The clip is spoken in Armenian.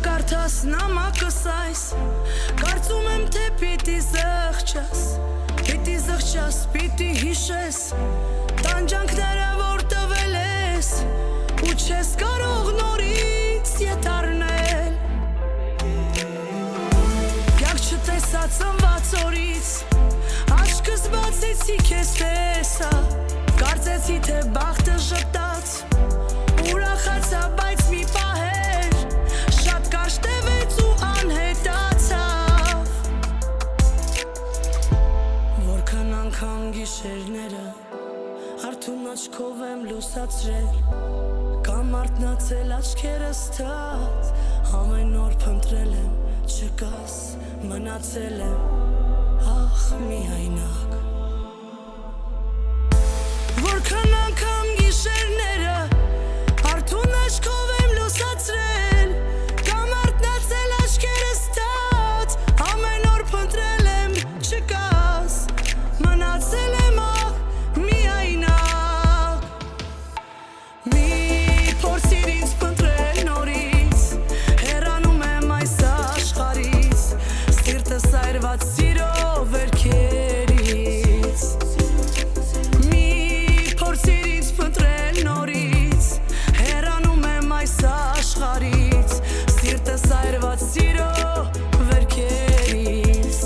կարդաս նամակս այս Կարծում եմ թե պիտի զղջաս պիտի հիշես Տանջանքները որ տվել ես ու չես կարող նորից եթարնել Կյանք չտեսած ծնված օրից Աչքս բացեցի քեզ տեսա Կարծեցի թե բախտը ժպտաց Ուրախացա բայց մի պահեր Շատ կարճ տևեց ու անհետացավ Որքան անգամ գիշերները Արթուն աչքով եմ լուսացրել Կամ արթնացել աչքերս թած Ամեն օր փնտրել եմ չկաս Մնացել եմ ախ միայնակ Որքան անգամ գիշերները Արթուն աչքով եմ լուսացրել Կամ արթնացել աչքերս թած Ամեն օր փնտրել եմ չկաս Մնացել եմ ախ միայնակ Մի փորձիր ինձ փնտրել նորից Հեռանում եմ այս աշխարհից Սիրտս այրված սիրո վերքերից Մի փորձիր ինձ փնտրել նորից Հեռանում եմ այս աշխարհից Սիրտս այրված սիրո վերքերից